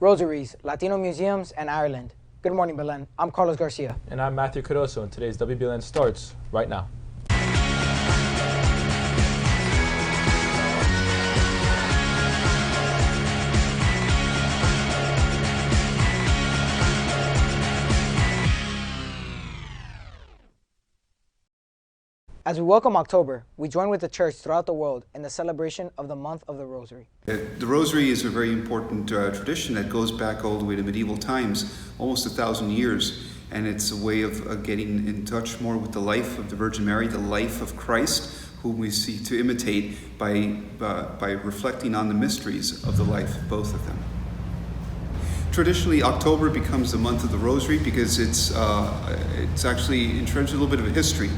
Rosaries, Latino Museums, and Ireland. Good morning, Belen. I'm Carlos Garcia. And I'm Matthew Cardoso, and today's Wbln starts right now. As we welcome October, we join with the church throughout the world in the celebration of the month of the Rosary. The Rosary is a very important tradition that goes back all the way to medieval times, almost 1,000 years. And it's a way of getting in touch more with the life of the Virgin Mary, the life of Christ, whom we seek to imitate by reflecting on the mysteries of the life of both of them. Traditionally, October becomes the month of the Rosary because it's actually entrenched in a little bit of a history.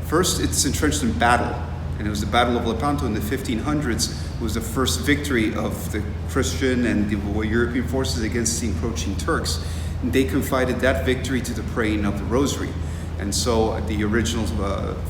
First, it's entrenched in battle, and it was the Battle of Lepanto in the 1500s. It was the first victory of the Christian and the European forces against the encroaching Turks. And they confided that victory to the praying of the Rosary. And so the original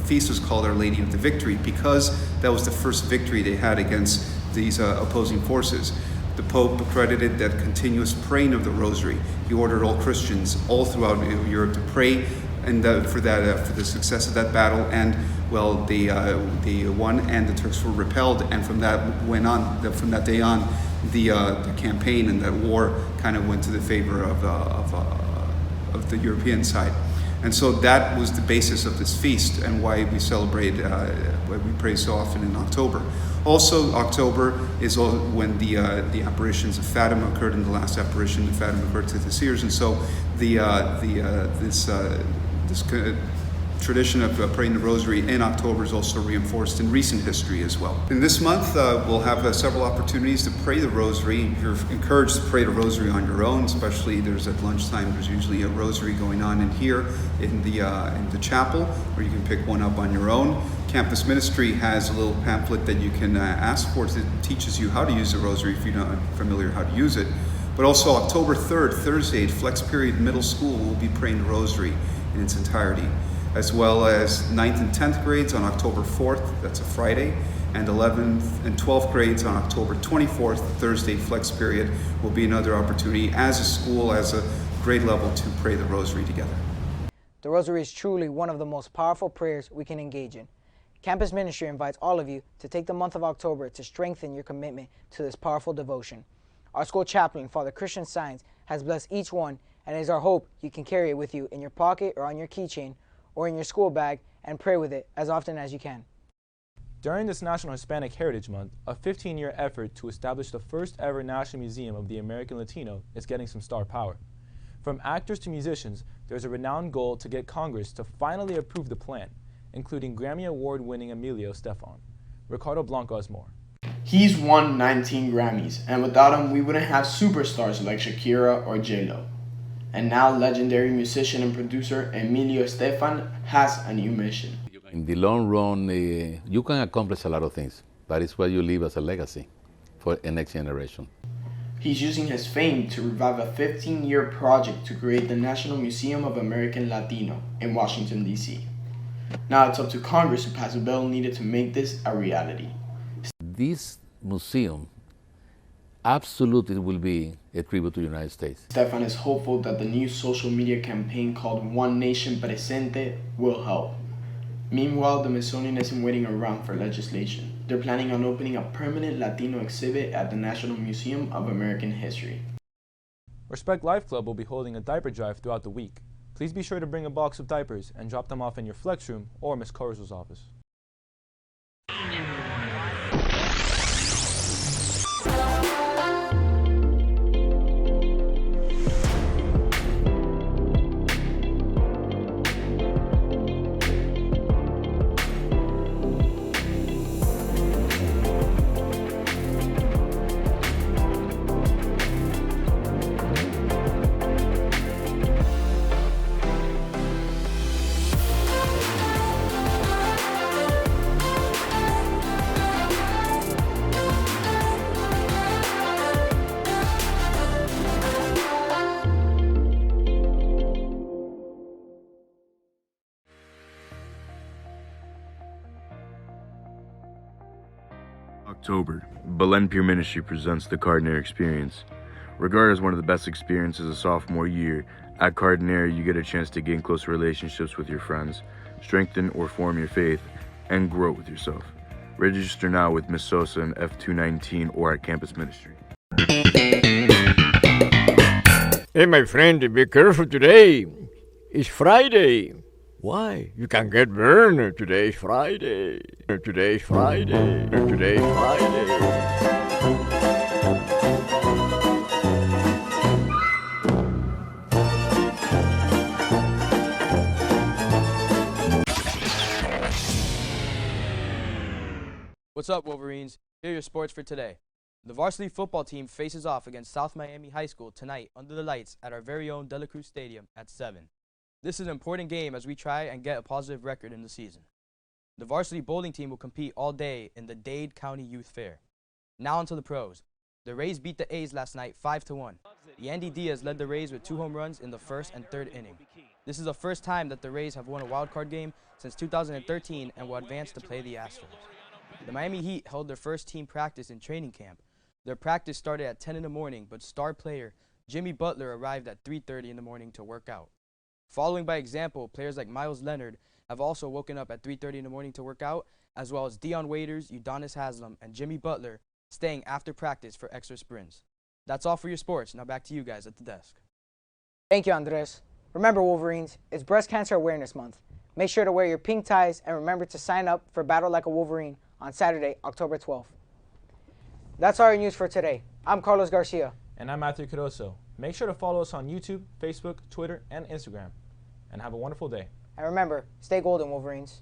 feast was called Our Lady of the Victory because that was the first victory they had against these opposing forces. The Pope accredited that continuous praying of the Rosary. He ordered all Christians all throughout Europe to pray and for the success of that battle, and well, they won, and the Turks were repelled, and from that day on, the campaign and that war kind of went to the favor of the European side, and so that was the basis of this feast and why we celebrate, why we pray so often in October. Also, October is when the apparitions of Fatima occurred. In the last apparition of Fatima occurred to the seers, and so this tradition of praying the Rosary in October is also reinforced in recent history as well. In this month, we'll have several opportunities to pray the Rosary. You're encouraged to pray the Rosary on your own, especially there's at lunchtime, there's usually a Rosary going on in here in the chapel, or you can pick one up on your own. Campus Ministry has a little pamphlet that you can ask for that teaches you how to use the Rosary if you're not familiar how to use it. But also October 3rd, Thursday, at Flex Period Middle School, we'll be praying the Rosary in its entirety, as well as 9th and 10th grades on October 4th, that's a Friday, and 11th and 12th grades on October 24th, Thursday, Flex Period, will be another opportunity as a school, as a grade level, to pray the Rosary together. The Rosary is truly one of the most powerful prayers we can engage in. Campus Ministry invites all of you to take the month of October to strengthen your commitment to this powerful devotion. Our school chaplain, Father Christian Science, has blessed each one, and it is our hope you can carry it with you in your pocket or on your keychain or in your school bag and pray with it as often as you can. During this National Hispanic Heritage Month, a 15-year effort to establish the first ever National Museum of the American Latino is getting some star power. From actors to musicians, there's a renowned goal to get Congress to finally approve the plan, including Grammy Award-winning Emilio Estefan. Ricardo Blanco has more. He's won 19 Grammys, and without him, we wouldn't have superstars like Shakira or J-Lo. And now legendary musician and producer Emilio Estefan has a new mission. In the long run, you can accomplish a lot of things, but it's what you leave as a legacy for the next generation. He's using his fame to revive a 15-year project to create the National Museum of American Latino in Washington, D.C. Now it's up to Congress to pass a bill needed to make this a reality. This museum absolutely will be a tribute to the United States. Stefan is hopeful that the new social media campaign called One Nation Presente will help. Meanwhile, the Smithsonian isn't waiting around for legislation. They're planning on opening a permanent Latino exhibit at the National Museum of American History. Respect Life Club will be holding a diaper drive throughout the week. Please be sure to bring a box of diapers and drop them off in your flex room or Ms. Caruso's office. October, Belen Peer Ministry presents the Cardinal Experience. Regarded as one of the best experiences of sophomore year, at Cardinary you get a chance to gain closer relationships with your friends, strengthen or form your faith, and grow with yourself. Register now with Ms. Sosa in F219 or at Campus Ministry. Hey, my friend, be careful today. It's Friday. Why? You can get burned. Today is Friday. Today is Friday. Today is Friday. What's up, Wolverines? Here are your sports for today. The varsity football team faces off against South Miami High School tonight under the lights at our very own De La Cruz Stadium at 7. This is an important game as we try and get a positive record in the season. The varsity bowling team will compete all day in the Dade County Youth Fair. Now onto the pros. The Rays beat the A's last night 5-1. Yandy Diaz led the Rays with 2 home runs in the first and third inning. This is the first time that the Rays have won a wild card game since 2013 and will advance to play the Astros. The Miami Heat held their first team practice in training camp. Their practice started at 10 in the morning, but star player Jimmy Butler arrived at 3:30 in the morning to work out. Following by example, players like Miles Leonard have also woken up at 3:30 in the morning to work out, as well as Dion Waiters, Udonis Haslam, and Jimmy Butler staying after practice for extra sprints. That's all for your sports. Now back to you guys at the desk. Thank you, Andres. Remember, Wolverines, it's Breast Cancer Awareness Month. Make sure to wear your pink ties and remember to sign up for Battle Like a Wolverine on Saturday, October 12th. That's all our news for today. I'm Carlos Garcia. And I'm Matthew Caroso. Make sure to follow us on YouTube, Facebook, Twitter, and Instagram. And have a wonderful day. And remember, stay golden, Wolverines.